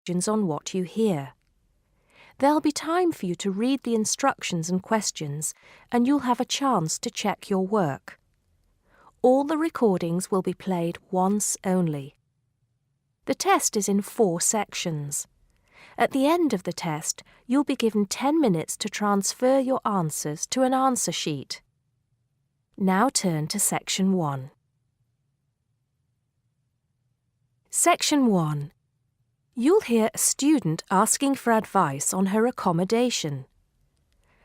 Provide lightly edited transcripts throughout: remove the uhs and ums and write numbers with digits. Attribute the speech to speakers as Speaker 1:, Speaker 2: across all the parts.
Speaker 1: questions on what you hear. There'll be time for you to read the instructions and questions, and you'll have a chance to check your work. All the recordings will be played once only. The test is in 4 sections. At the end of the test, you'll be given 10 minutes to transfer your answers to an answer sheet. Now turn to Section 1. Section 1. You'll hear a student asking for advice on her accommodation.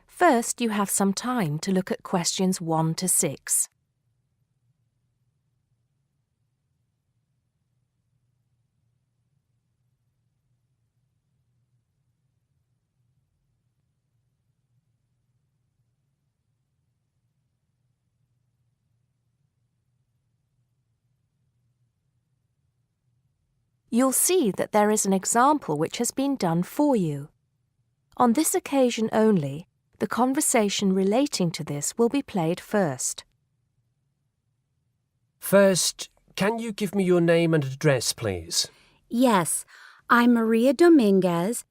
Speaker 1: First, you have some time to look at questions 1 to 6. You'll see that there is an example which has been done for you. On this occasion only, the conversation relating to this will be played first.
Speaker 2: First, can you give me your name and address, please?
Speaker 3: Yes, I'm Maria Dominguez.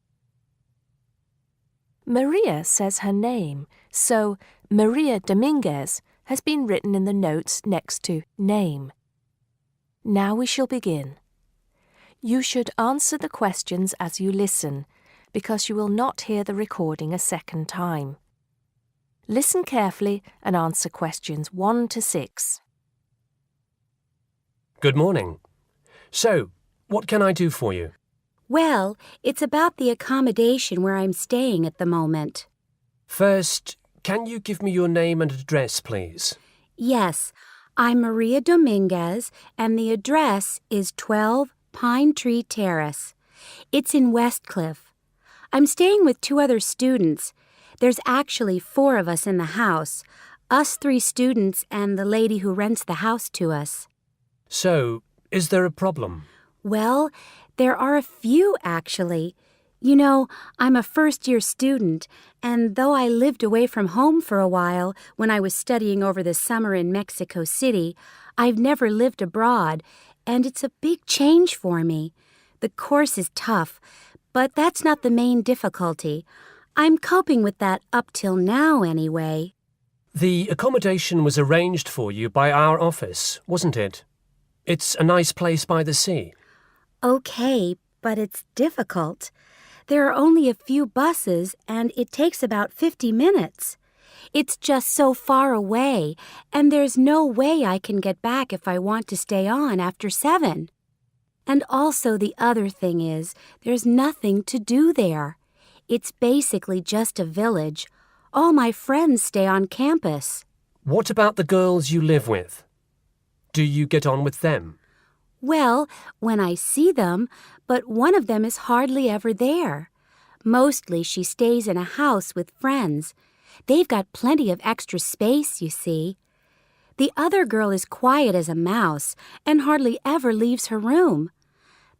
Speaker 1: Maria says her name, so Maria Dominguez has been written in the notes next to name. Now we shall begin. You should answer the questions as you listen, because you will not hear the recording a second time. Listen carefully and answer questions 1 to 6.
Speaker 2: Good morning. So, what can I do for you?
Speaker 3: Well, it's about the accommodation where I'm staying at the moment.
Speaker 2: First, can you give me your name and address, please?
Speaker 3: Yes, I'm Maria Dominguez, and the address is 12 Pine Tree Terrace. It's in Westcliff. I'm staying with 2 other students. There's actually 4 of us in the house, us 3 students and the lady who rents the house to us.
Speaker 2: So, is there a problem?
Speaker 3: Well, there are a few, actually. You know, I'm a first-year student, and though I lived away from home for a while when I was studying over the summer in Mexico City, I've never lived abroad, and it's a big change for me. The course is tough, but that's not the main difficulty. I'm coping with that up till now, anyway.
Speaker 2: The accommodation was arranged for you by our office, wasn't it? It's a nice place by the sea.
Speaker 3: Okay, but it's difficult. There are only a few buses, and it takes about 50 minutes. It's just so far away, and there's no way I can get back if I want to stay on after 7. And also the other thing is, there's nothing to do there. It's basically just a village. All my friends stay on campus.
Speaker 2: What about the girls you live with? Do you get on with them?
Speaker 3: Well, when I see them, but one of them is hardly ever there. Mostly she stays in a house with friends. They've got plenty of extra space, you see. The other girl is quiet as a mouse and hardly ever leaves her room.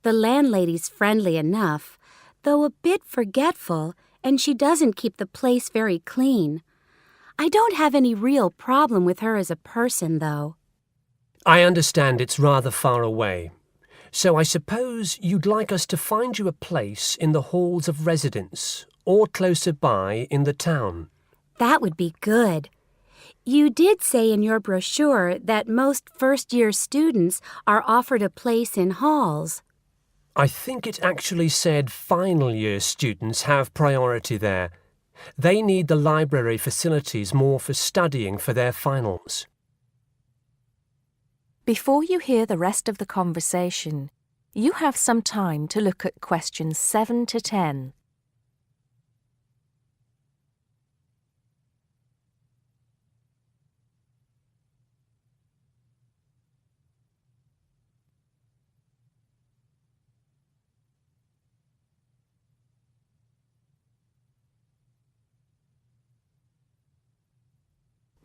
Speaker 3: The landlady's friendly enough, though a bit forgetful, and she doesn't keep the place very clean. I don't have any real problem with her as a person, though.
Speaker 2: I understand it's rather far away. So I suppose you'd like us to find you a place in the halls of residence or closer by in the town.
Speaker 3: That would be good. You did say in your brochure that most first-year students are offered a place in halls.
Speaker 2: I think it actually said final-year students have priority there. They need the library facilities more for studying for their finals.
Speaker 1: Before you hear the rest of the conversation, you have some time to look at questions 7 to 10.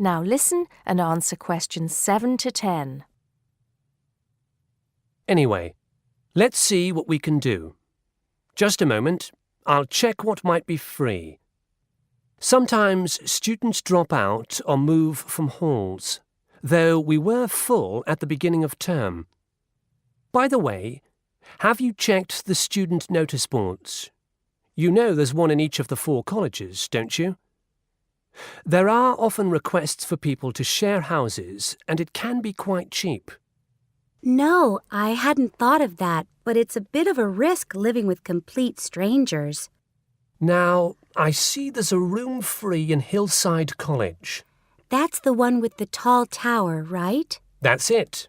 Speaker 1: Now listen and answer questions 7 to 10.
Speaker 2: Anyway, let's see what we can do. Just a moment, I'll check what might be free. Sometimes students drop out or move from halls, though we were full at the beginning of term. By the way, Have you checked the student notice boards? You know there's one in each of the 4 colleges, don't you? There are often requests for people to share houses, and it can be quite cheap.
Speaker 3: No, I hadn't thought of that, but it's a bit of a risk living with complete strangers.
Speaker 2: Now, I see there's a room free in Hillside College.
Speaker 3: That's the one with the tall tower, right?
Speaker 2: That's it.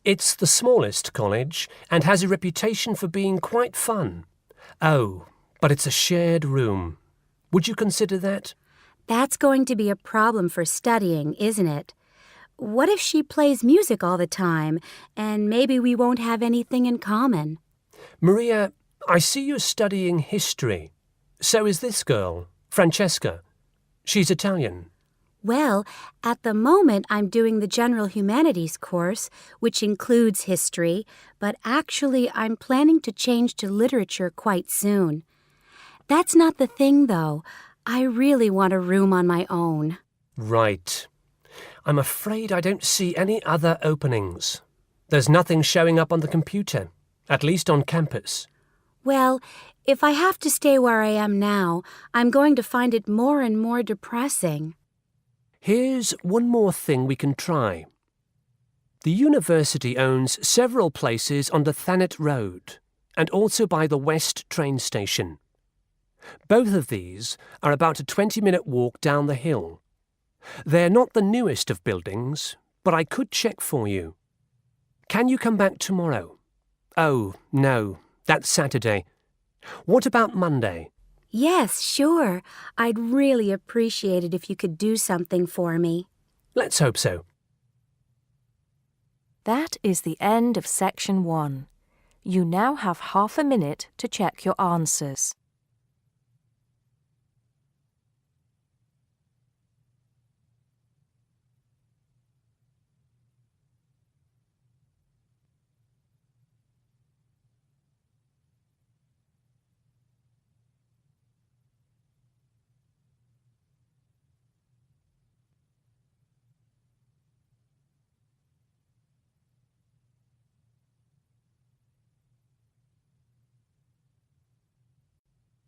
Speaker 2: It's the smallest college and has a reputation for being quite fun. Oh, but it's a shared room. Would you consider that?
Speaker 3: That's going to be a problem for studying, isn't it? What if she plays music all the time, and maybe we won't have anything in common?
Speaker 2: Maria, I see you're studying history. So is this girl, Francesca. She's Italian.
Speaker 3: Well, at the moment I'm doing the General Humanities course, which includes history, but actually I'm planning to change to literature quite soon. That's not the thing, though. I really want a room on my own.
Speaker 2: Right. I'm afraid I don't see any other openings. There's nothing showing up on the computer, at least on campus.
Speaker 3: Well, if I have to stay where I am now, I'm going to find it more and more depressing.
Speaker 2: Here's one more thing we can try. The university owns several places on the Thanet Road and also by the West train station. Both of these are about a 20-minute walk down the hill. They're not the newest of buildings, but I could check for you. Can you come back tomorrow? Oh, no, that's Saturday. What about Monday?
Speaker 3: Yes, sure. I'd really appreciate it if you could do something for me.
Speaker 2: Let's hope so.
Speaker 1: That is the end of section 1. You now have half a minute to check your answers.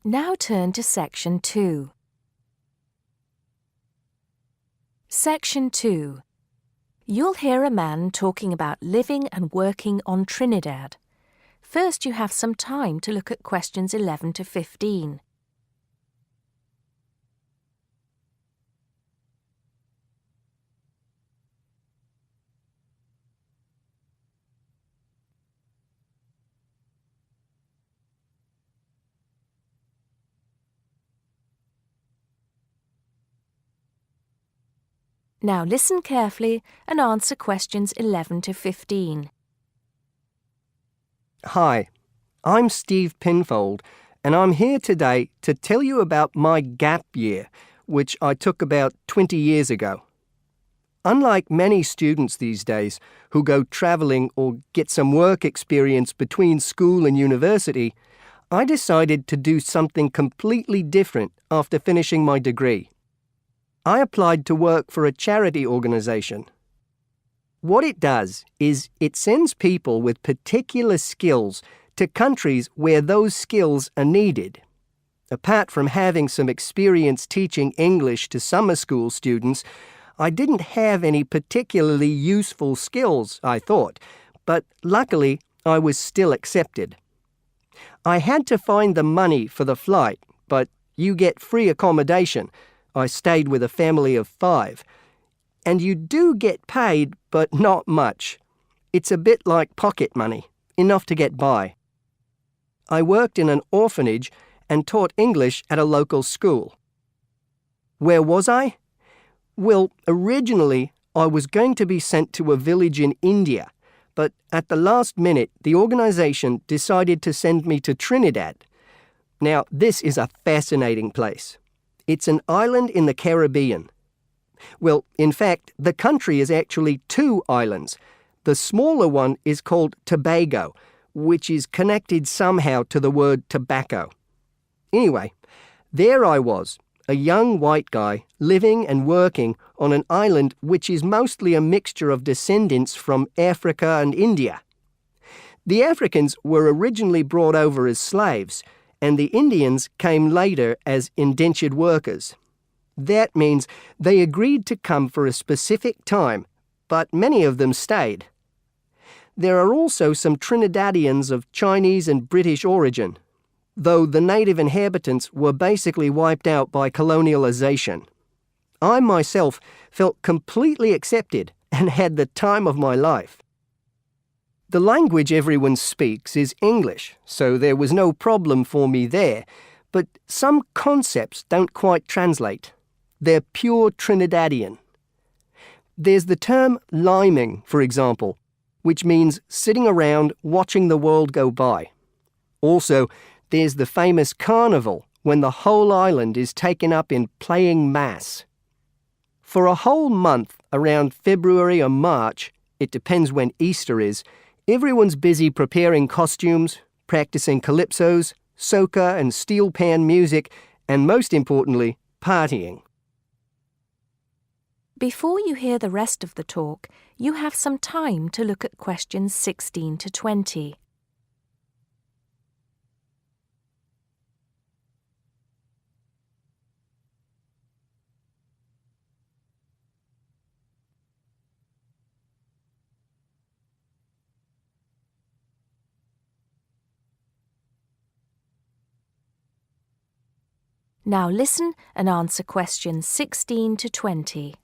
Speaker 1: Now turn to Section 2. Section 2. You'll hear a man talking about living and working on Trinidad. First, you have some time to look at questions 11 to 15. Now listen carefully and answer questions 11 to 15.
Speaker 4: Hi, I'm Steve Pinfold, and I'm here today to tell you about my gap year, which I took about 20 years ago. Unlike many students these days who go travelling or get some work experience between school and university, I decided to do something completely different after finishing my degree. I applied to work for a charity organisation. What it does is it sends people with particular skills to countries where those skills are needed. Apart from having some experience teaching English to summer school students, I didn't have any particularly useful skills, I thought, but luckily I was still accepted. I had to find the money for the flight, but you get free accommodation. I stayed with a family of 5. And you do get paid, but not much. It's a bit like pocket money, enough to get by. I worked in an orphanage and taught English at a local school. Where was I? Well, originally I was going to be sent to a village in India, but at the last minute the organisation decided to send me to Trinidad. Now, this is a fascinating place. It's an island in the Caribbean. Well, in fact, the country is actually 2 islands. The smaller one is called Tobago, which is connected somehow to the word tobacco. Anyway, there I was, a young white guy living and working on an island which is mostly a mixture of descendants from Africa and India. The Africans were originally brought over as slaves, and the Indians came later as indentured workers. That means they agreed to come for a specific time, but many of them stayed. There are also some Trinidadians of Chinese and British origin, though the native inhabitants were basically wiped out by colonialization. I myself felt completely accepted and had the time of my life. The language everyone speaks is English, so there was no problem for me there, but some concepts don't quite translate. They're pure Trinidadian. There's the term liming, for example, which means sitting around watching the world go by. Also, there's the famous carnival, when the whole island is taken up in playing mass. For a whole month, around February or March, it depends when Easter is, everyone's busy preparing costumes, practicing calypsos, soca and steel pan music, and most importantly, partying.
Speaker 1: Before you hear the rest of the talk, you have some time to look at questions 16 to 20. Now listen and answer questions 16 to 20.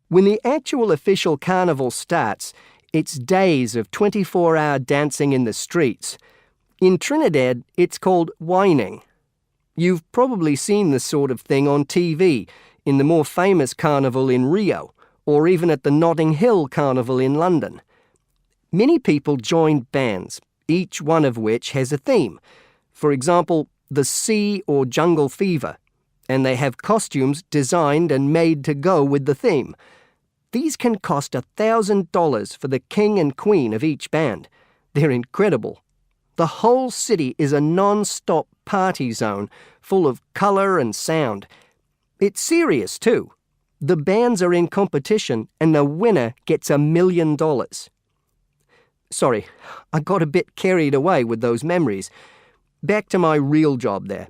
Speaker 4: When the actual official carnival starts, it's days of 24-hour dancing in the streets. In Trinidad, it's called whining. You've probably seen this sort of thing on TV, in the more famous carnival in Rio, or even at the Notting Hill Carnival in London. Many people join bands, each one of which has a theme. For example, the Sea or Jungle Fever, and they have costumes designed and made to go with the theme. These can cost $1,000 for the king and queen of each band. They're incredible. The whole city is a non-stop party zone full of colour and sound. It's serious too. The bands are in competition and the winner gets $1 million. Sorry, I got a bit carried away with those memories. Back to my real job there.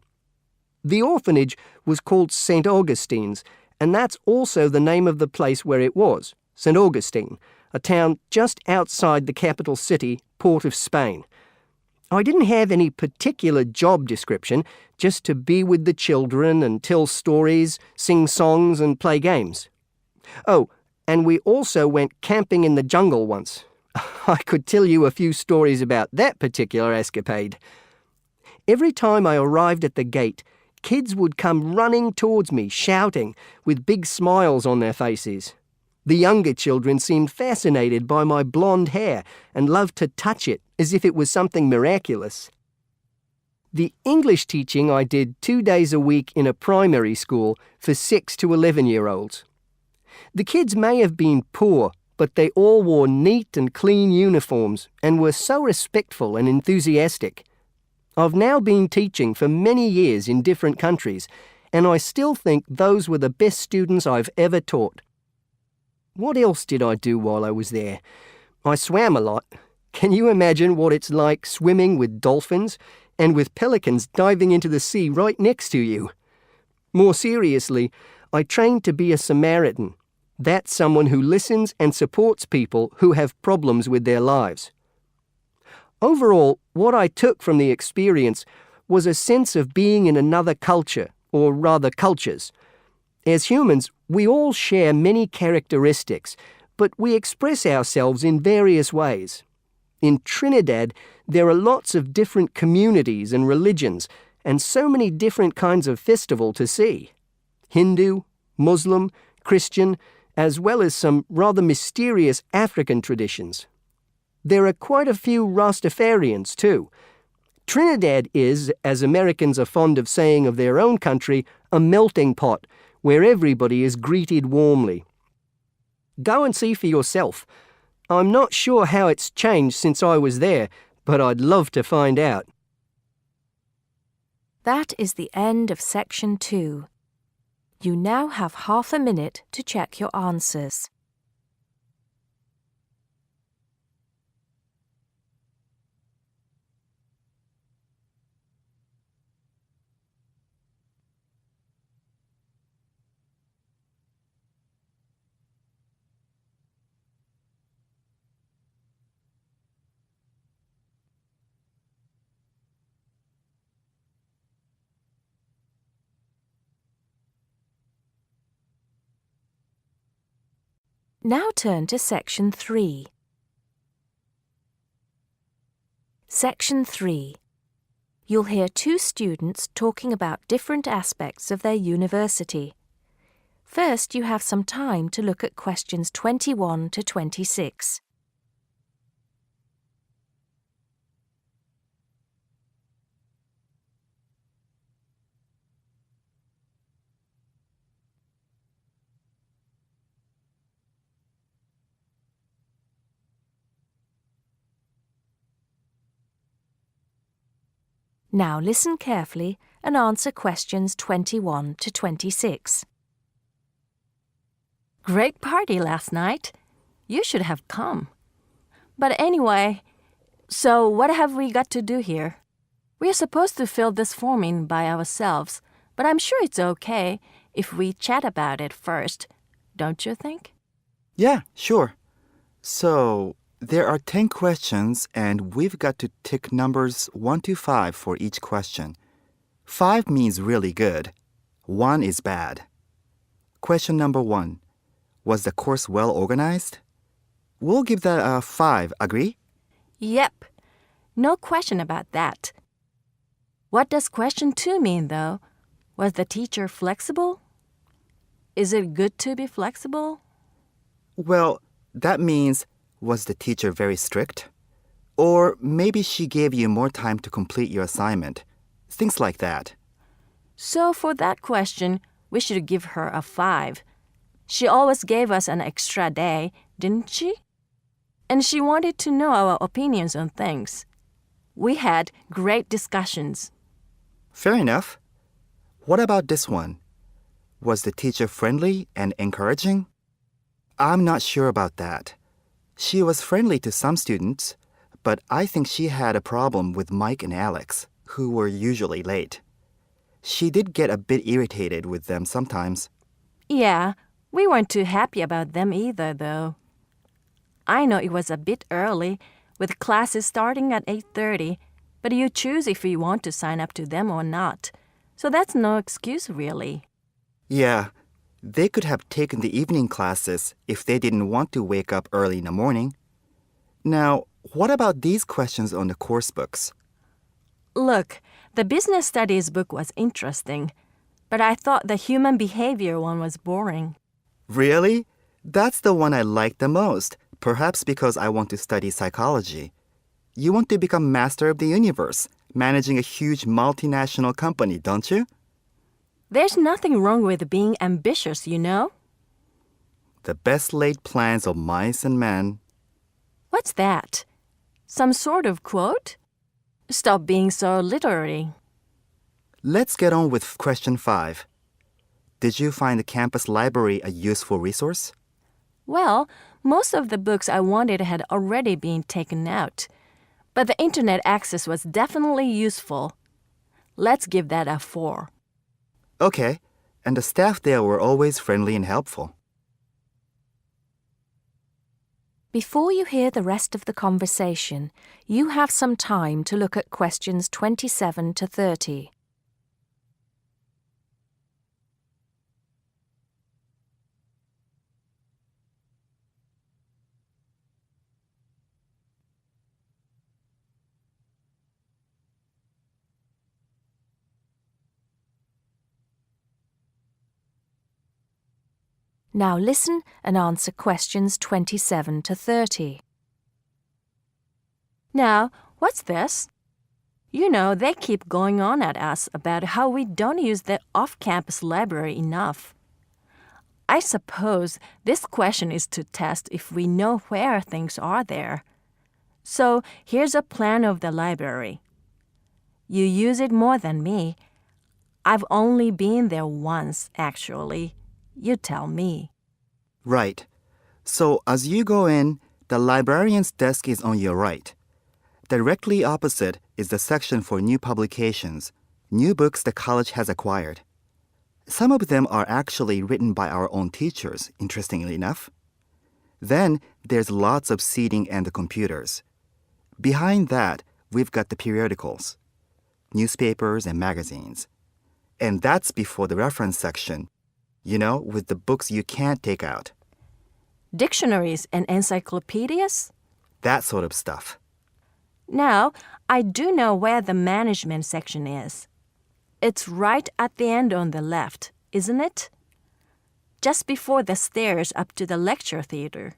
Speaker 4: The orphanage was called St. Augustine's, and that's also the name of the place where it was, St. Augustine, a town just outside the capital city, Port of Spain. I didn't have any particular job description, just to be with the children and tell stories, sing songs and play games. Oh, and we also went camping in the jungle once. I could tell you a few stories about that particular escapade. Every time I arrived at the gate, kids would come running towards me, shouting, with big smiles on their faces. The younger children seemed fascinated by my blonde hair and loved to touch it as if it was something miraculous. The English teaching I did 2 days a week in a primary school for 6 to 11-year-olds. The kids may have been poor, but they all wore neat and clean uniforms and were so respectful and enthusiastic. I've now been teaching for many years in different countries, and I still think those were the best students I've ever taught. What else did I do while I was there? I swam a lot. Can you imagine what it's like swimming with dolphins and with pelicans diving into the sea right next to you? More seriously, I trained to be a Samaritan. That's someone who listens and supports people who have problems with their lives. Overall, what I took from the experience was a sense of being in another culture, or rather cultures. As humans, we all share many characteristics, but we express ourselves in various ways. In Trinidad, there are lots of different communities and religions, and so many different kinds of festival to see. Hindu, Muslim, Christian, as well as some rather mysterious African traditions. There are quite a few Rastafarians too. Trinidad is, as Americans are fond of saying of their own country, a melting pot where everybody is greeted warmly. Go and see for yourself. I'm not sure how it's changed since I was there, but I'd love to find out.
Speaker 1: That is the end of section 2. You now have half a minute to check your answers. Now turn to Section 3. Section 3. You'll hear two students talking about different aspects of their university. First, you have some time to look at questions 21 to 26. Now listen carefully and answer questions 21 to 26.
Speaker 5: Great party last night. You should have come. But anyway, so what have we got to do here? We're supposed to fill this form in by ourselves, but I'm sure it's okay if we chat about it first, don't you think?
Speaker 6: Yeah, sure. So, there are 10 questions and we've got to tick numbers 1 to 5 for each question. 5 means really good. 1 is bad. Question number 1. Was the course well organized? We'll give that a 5, agree?
Speaker 5: Yep. No question about that. What does question 2 mean, though? Was the teacher flexible? Is it good to be flexible?
Speaker 6: Well, that means, was the teacher very strict? Or maybe she gave you more time to complete your assignment. Things like that.
Speaker 5: So for that question, we should give her a 5. She always gave us an extra day, didn't she? And she wanted to know our opinions on things. We had great discussions.
Speaker 6: Fair enough. What about this one? Was the teacher friendly and encouraging? I'm not sure about that. She was friendly to some students, but I think she had a problem with Mike and Alex, who were usually late. She did get a bit irritated with them sometimes.
Speaker 5: Yeah, we weren't too happy about them either, though. I know it was a bit early, with classes starting at 8:30, but you choose if you want to sign up to them or not. So that's no excuse, really.
Speaker 6: Yeah, they could have taken the evening classes if they didn't want to wake up early in the morning. Now, what about these questions on the course books?
Speaker 5: Look, the business studies book was interesting, but I thought the human behavior one was boring.
Speaker 6: Really? That's the one I like the most, perhaps because I want to study psychology. You want to become master of the universe, managing a huge multinational company, don't you?
Speaker 5: There's nothing wrong with being ambitious, you know?
Speaker 6: The best laid plans of mice and men.
Speaker 5: What's that? Some sort of quote? Stop being so literary.
Speaker 6: Let's get on with question 5. Did you find the campus library a useful resource?
Speaker 5: Well, most of the books I wanted had already been taken out, but the internet access was definitely useful. Let's give that a 4.
Speaker 6: Okay, and the staff there were always friendly and helpful.
Speaker 1: Before you hear the rest of the conversation, you have some time to look at questions 27 to 30. Now listen and answer questions 27 to 30.
Speaker 5: Now, what's this? You know, they keep going on at us about how we don't use the off-campus library enough. I suppose this question is to test if we know where things are there. So here's a plan of the library. You use it more than me. I've only been there once, actually. You tell me.
Speaker 6: Right. So as you go in, the librarian's desk is on your right. Directly opposite is the section for new publications, new books the college has acquired. Some of them are actually written by our own teachers, interestingly enough. Then there's lots of seating and the computers. Behind that, we've got the periodicals, newspapers and magazines. And that's before the reference section, you know, with the books you can't take out.
Speaker 5: Dictionaries and encyclopedias?
Speaker 6: That sort of stuff.
Speaker 5: Now, I do know where the management section is. It's right at the end on the left, isn't it? Just before the stairs up to the lecture theater.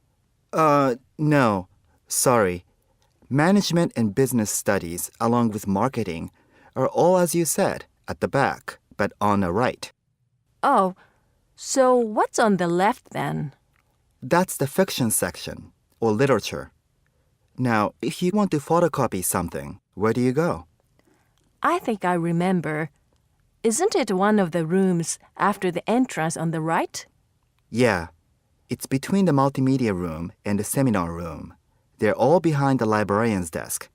Speaker 6: No. Sorry. Management and business studies, along with marketing, are all, as you said, at the back, but on the right.
Speaker 5: Oh, so what's on the left then?
Speaker 6: That's the fiction section, or literature. Now, if you want to photocopy something, where do you go?
Speaker 5: I think I remember. Isn't it one of the rooms after the entrance on the right?
Speaker 6: Yeah. It's between the multimedia room and the seminar room. They're all behind the librarian's desk.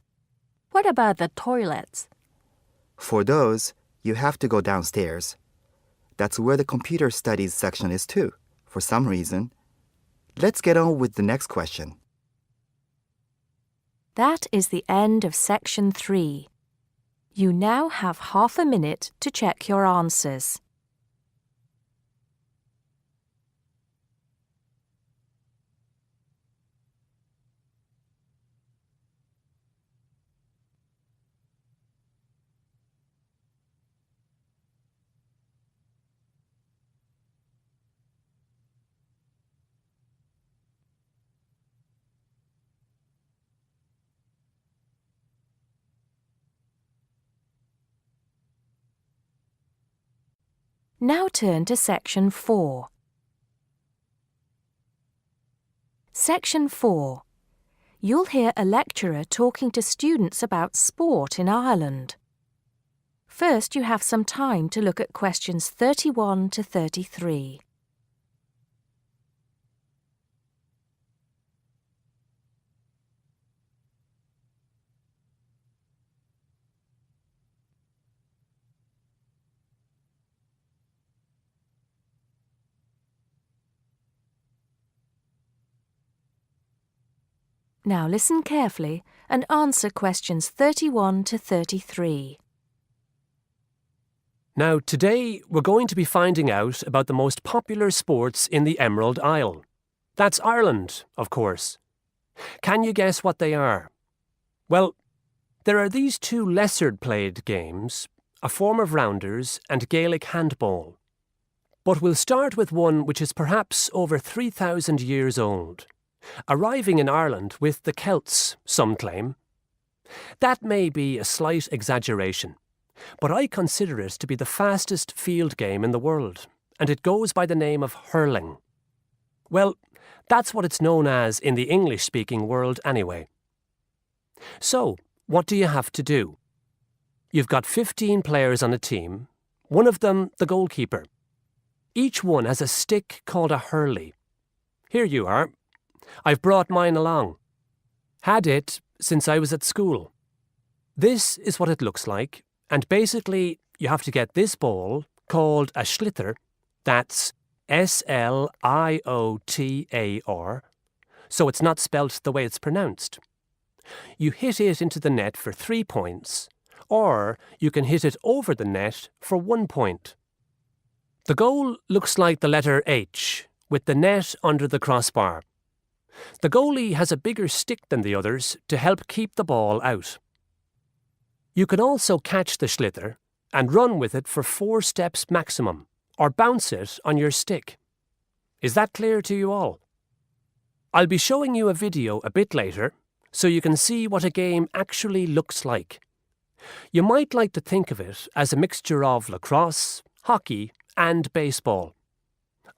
Speaker 5: What about the toilets?
Speaker 6: For those, you have to go downstairs. That's where the computer studies section is too, for some reason. Let's get on with the next question.
Speaker 1: That is the end of section 3. You now have half a minute to check your answers. Now turn to section 4. Section 4. You'll hear a lecturer talking to students about sport in Ireland. First, you have some time to look at questions 31 to 33. Now listen carefully and answer questions 31 to 33.
Speaker 2: Now, today we're going to be finding out about the most popular sports in the Emerald Isle. That's Ireland, of course. Can you guess what they are? Well, there are these two lesser-played games, a form of rounders and Gaelic handball. But we'll start with one which is perhaps over 3,000 years old, arriving in Ireland with the Celts, some claim. That may be a slight exaggeration, but I consider it to be the fastest field game in the world, and it goes by the name of hurling. Well, that's what it's known as in the English-speaking world anyway. So, what do you have to do? You've got 15 players on a team, one of them the goalkeeper. Each one has a stick called a hurley. Here you are. I've brought mine along. Had it since I was at school. This is what it looks like, and basically you have to get this ball, called a sliotar, that's S-L-I-O-T-A-R, so it's not spelt the way it's pronounced. You hit it into the net for 3 points, or you can hit it over the net for 1 point. The goal looks like the letter H, with the net under the crossbar. The goalie has a bigger stick than the others to help keep the ball out. You can also catch the sliotar and run with it for 4 steps maximum, or bounce it on your stick. Is that clear to you all? I'll be showing you a video a bit later, so you can see what a game actually looks like. You might like to think of it as a mixture of lacrosse, hockey, and baseball.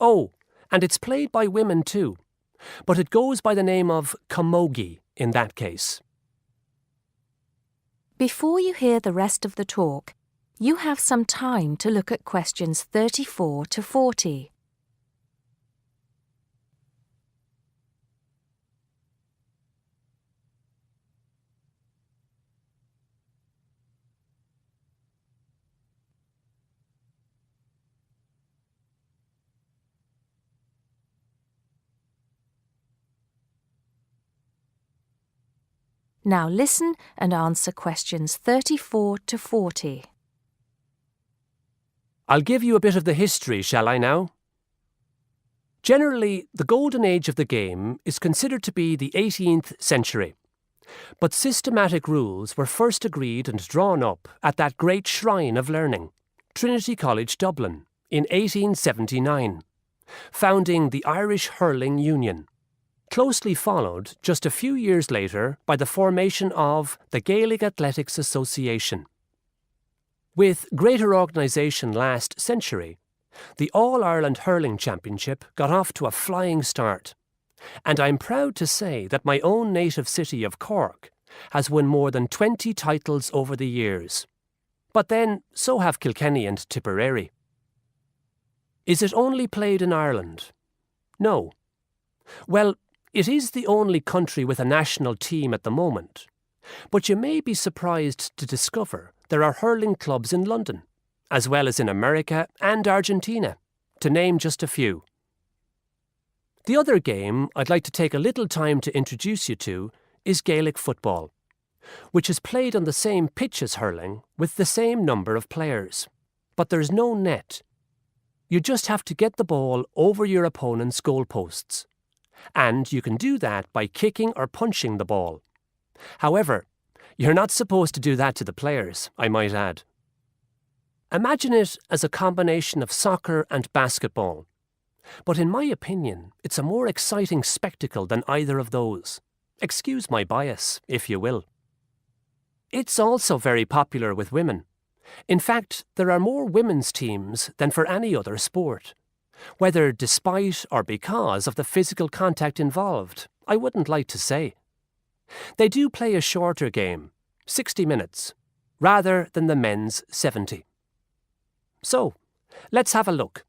Speaker 2: Oh, and it's played by women too, but it goes by the name of camogie in that case.
Speaker 1: Before you hear the rest of the talk, you have some time to look at questions 34 to 40. Now listen and answer questions 34 to 40.
Speaker 2: I'll give you a bit of the history, shall I now? Generally, the golden age of the game is considered to be the 18th century. But systematic rules were first agreed and drawn up at that great shrine of learning, Trinity College Dublin, in 1879, founding the Irish Hurling Union, closely followed just a few years later by the formation of the Gaelic Athletics Association. With greater organisation last century, the All-Ireland Hurling Championship got off to a flying start, and I'm proud to say that my own native city of Cork has won more than 20 titles over the years. But then, so have Kilkenny and Tipperary. Is it only played in Ireland? No. Well, it is the only country with a national team at the moment, but you may be surprised to discover there are hurling clubs in London, as well as in America and Argentina, to name just a few. The other game I'd like to take a little time to introduce you to is Gaelic football, which is played on the same pitch as hurling with the same number of players. But there's no net. You just have to get the ball over your opponent's goalposts. And you can do that by kicking or punching the ball. However, you're not supposed to do that to the players, I might add. Imagine it as a combination of soccer and basketball. But in my opinion, it's a more exciting spectacle than either of those. Excuse my bias, if you will. It's also very popular with women. In fact, there are more women's teams than for any other sport. Whether despite or because of the physical contact involved, I wouldn't like to say. They do play a shorter game, 60 minutes, rather than the men's 70. So, let's have a look.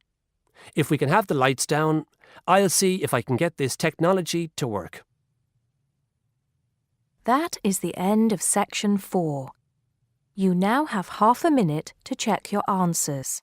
Speaker 2: If we can have the lights down, I'll see if I can get this technology to work.
Speaker 1: That is the end of section 4. You now have half a minute to check your answers.